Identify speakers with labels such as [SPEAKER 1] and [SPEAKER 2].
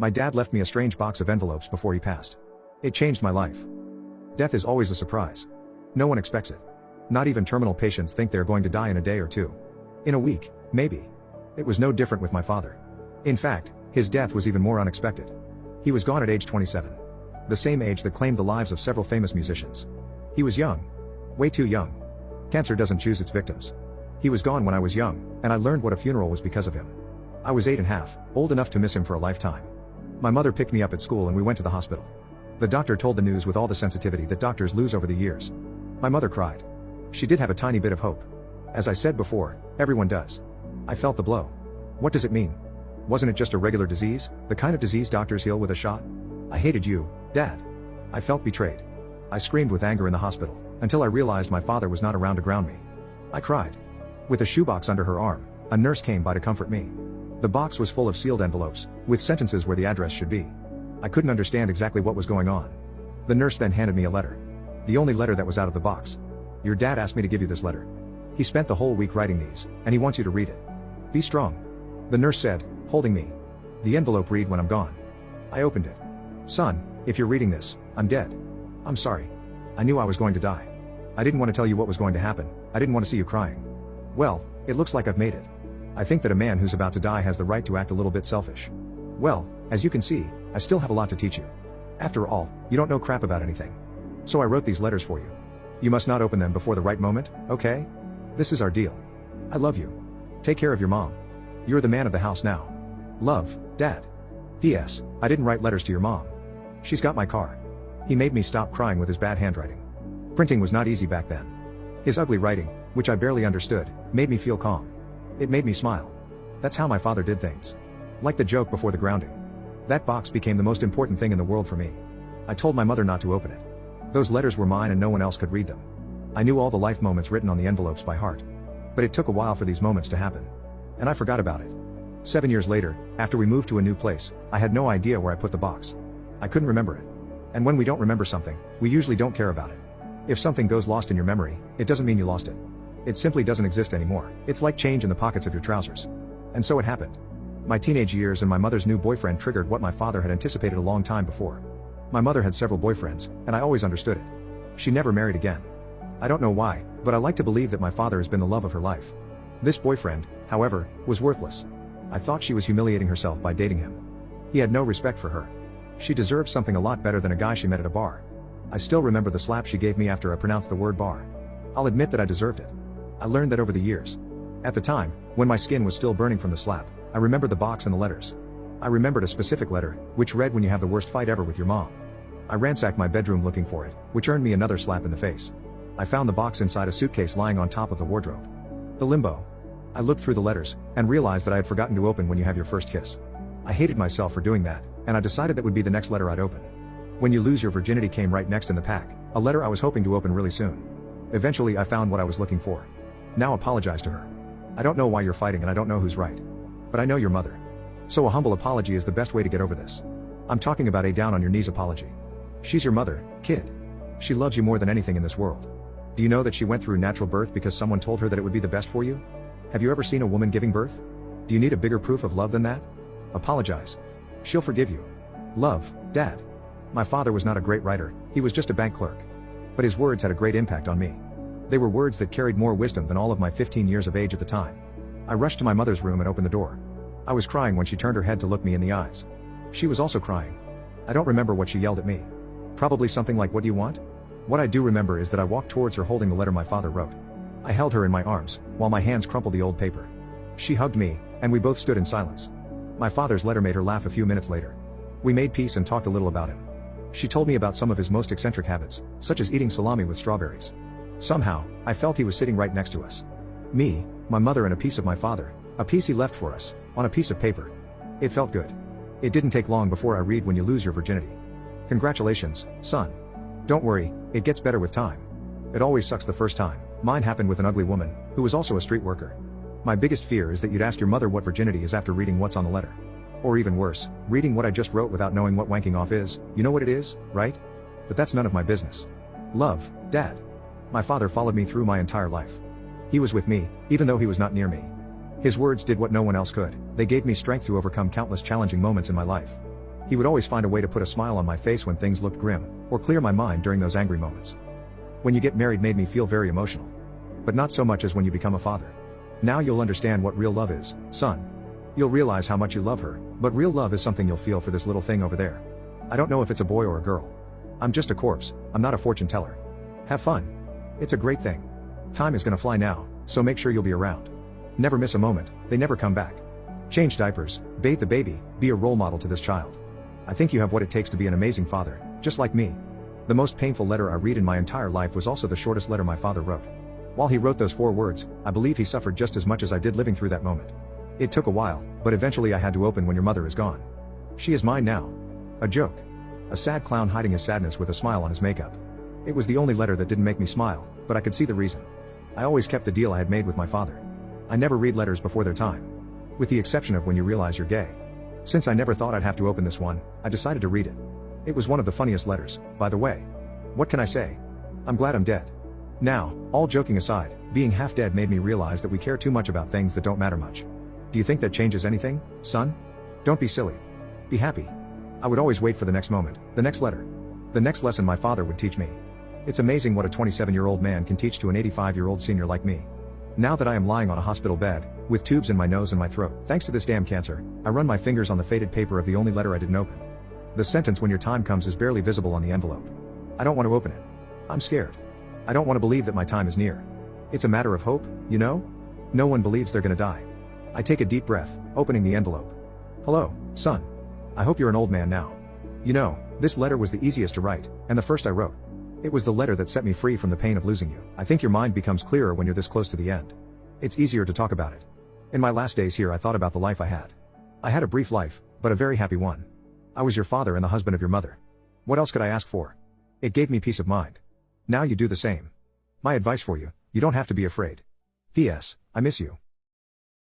[SPEAKER 1] My dad left me a strange box of envelopes before he passed. It changed my life. Death is always a surprise. No one expects it. Not even terminal patients think they're going to die in a day or two. In a week, maybe. It was no different with my father. In fact, his death was even more unexpected. He was gone at age 27. The same age that claimed the lives of several famous musicians. He was young. Way too young. Cancer doesn't choose its victims. He was gone when I was young, and I learned what a funeral was because of him. I was 8.5, old enough to miss him for a lifetime. My mother picked me up at school and we went to the hospital. The doctor told the news with all the sensitivity that doctors lose over the years. My mother cried. She did have a tiny bit of hope. As I said before, everyone does. I felt the blow. What does it mean? Wasn't it just a regular disease, the kind of disease doctors heal with a shot? I hated you, Dad. I felt betrayed. I screamed with anger in the hospital, until I realized my father was not around to ground me. I cried. With a shoebox under her arm, a nurse came by to comfort me. The box was full of sealed envelopes, with sentences where the address should be. I couldn't understand exactly what was going on. The nurse then handed me a letter. The only letter that was out of the box. Your dad asked me to give you this letter. He spent the whole week writing these, and he wants you to read it. Be strong. The nurse said, holding me. The envelope read when I'm gone. I opened it. Son, if you're reading this, I'm dead. I'm sorry. I knew I was going to die. I didn't want to tell you what was going to happen. I didn't want to see you crying. Well, it looks like I've made it. I think that a man who's about to die has the right to act a little bit selfish. Well, as you can see, I still have a lot to teach you. After all, you don't know crap about anything. So I wrote these letters for you. You must not open them before the right moment, okay? This is our deal. I love you. Take care of your mom. You're the man of the house now. Love, Dad. P.S. I didn't write letters to your mom. She's got my car. He made me stop crying with his bad handwriting. Printing was not easy back then. His ugly writing, which I barely understood, made me feel calm. It made me smile. That's how my father did things. Like the joke before the grounding. That box became the most important thing in the world for me. I told my mother not to open it. Those letters were mine and no one else could read them. I knew all the life moments written on the envelopes by heart. But it took a while for these moments to happen. And I forgot about it. 7 years later, after we moved to a new place, I had no idea where I put the box. I couldn't remember it. And when we don't remember something, we usually don't care about it. If something goes lost in your memory, it doesn't mean you lost it. It simply doesn't exist anymore. It's like change in the pockets of your trousers. And so it happened. My teenage years and my mother's new boyfriend triggered what my father had anticipated a long time before. My mother had several boyfriends, and I always understood it. She never married again. I don't know why, but I like to believe that my father has been the love of her life. This boyfriend, however, was worthless. I thought she was humiliating herself by dating him. He had no respect for her. She deserved something a lot better than a guy she met at a bar. I still remember the slap she gave me after I pronounced the word bar. I'll admit that I deserved it. I learned that over the years. At the time, when my skin was still burning from the slap, I remembered the box and the letters. I remembered a specific letter, which read, when you have the worst fight ever with your mom. I ransacked my bedroom looking for it, which earned me another slap in the face. I found the box inside a suitcase lying on top of the wardrobe. The limbo. I looked through the letters, and realized that I had forgotten to open when you have your first kiss. I hated myself for doing that, and I decided that would be the next letter I'd open. When you lose your virginity came right next in the pack, a letter I was hoping to open really soon. Eventually I found what I was looking for. Now apologize to her. I don't know why you're fighting and I don't know who's right. But I know your mother. So a humble apology is the best way to get over this. I'm talking about a down on your knees apology. She's your mother, kid. She loves you more than anything in this world. Do you know that she went through natural birth because someone told her that it would be the best for you? Have you ever seen a woman giving birth? Do you need a bigger proof of love than that? Apologize. She'll forgive you. Love, Dad. My father was not a great writer, he was just a bank clerk. But his words had a great impact on me. They were words that carried more wisdom than all of my 15 years of age at the time. I rushed to my mother's room and opened the door. I was crying when she turned her head to look me in the eyes. She was also crying. I don't remember what she yelled at me. Probably something like, "What do you want?" What I do remember is that I walked towards her holding the letter my father wrote. I held her in my arms, while my hands crumpled the old paper. She hugged me, and we both stood in silence. My father's letter made her laugh a few minutes later. We made peace and talked a little about him. She told me about some of his most eccentric habits, such as eating salami with strawberries. Somehow, I felt he was sitting right next to us. Me, my mother, and a piece of my father, a piece he left for us, on a piece of paper. It felt good. It didn't take long before I read, "When you lose your virginity. Congratulations, son. Don't worry, it gets better with time. It always sucks the first time. Mine happened with an ugly woman, who was also a street worker. My biggest fear is that you'd ask your mother what virginity is after reading what's on the letter. Or even worse, reading what I just wrote without knowing what wanking off is. You know what it is, right? But that's none of my business. Love, Dad. My father followed me through my entire life. He was with me, even though he was not near me. His words did what no one else could. They gave me strength to overcome countless challenging moments in my life. He would always find a way to put a smile on my face when things looked grim, or clear my mind during those angry moments. When you get married made me feel very emotional. But not so much as when you become a father. Now you'll understand what real love is, son. You'll realize how much you love her, but real love is something you'll feel for this little thing over there. I don't know if it's a boy or a girl. I'm just a corpse, I'm not a fortune teller. Have fun. It's a great thing. Time is gonna fly now, so make sure you'll be around. Never miss a moment, they never come back. Change diapers, bathe the baby, be a role model to this child. I think you have what it takes to be an amazing father, just like me. The most painful letter I read in my entire life was also the shortest letter my father wrote. While he wrote those 4 words, I believe he suffered just as much as I did living through that moment. It took a while, but eventually I had to open when your mother is gone. She is mine now. A joke. A sad clown hiding his sadness with a smile on his makeup. It was the only letter that didn't make me smile, but I could see the reason. I always kept the deal I had made with my father. I never read letters before their time. With the exception of when you realize you're gay. Since I never thought I'd have to open this one, I decided to read it. It was one of the funniest letters, by the way. What can I say? I'm glad I'm dead. Now, all joking aside, being half dead made me realize that we care too much about things that don't matter much. Do you think that changes anything, son? Don't be silly. Be happy. I would always wait for the next moment, the next letter. The next lesson my father would teach me. It's amazing what a 27-year-old man can teach to an 85-year-old senior like me. Now that I am lying on a hospital bed, with tubes in my nose and my throat, thanks to this damn cancer, I run my fingers on the faded paper of the only letter I didn't open. The sentence "when your time comes" is barely visible on the envelope. I don't want to open it. I'm scared. I don't want to believe that my time is near. It's a matter of hope, you know? No one believes they're gonna die. I take a deep breath, opening the envelope. Hello, son. I hope you're an old man now. You know, this letter was the easiest to write, and the first I wrote. It was the letter that set me free from the pain of losing you. I think your mind becomes clearer when you're this close to the end. It's easier to talk about it. In my last days here I thought about the life I had. I had a brief life, but a very happy one. I was your father and the husband of your mother. What else could I ask for? It gave me peace of mind. Now you do the same. My advice for you, you don't have to be afraid. P.S. I miss you.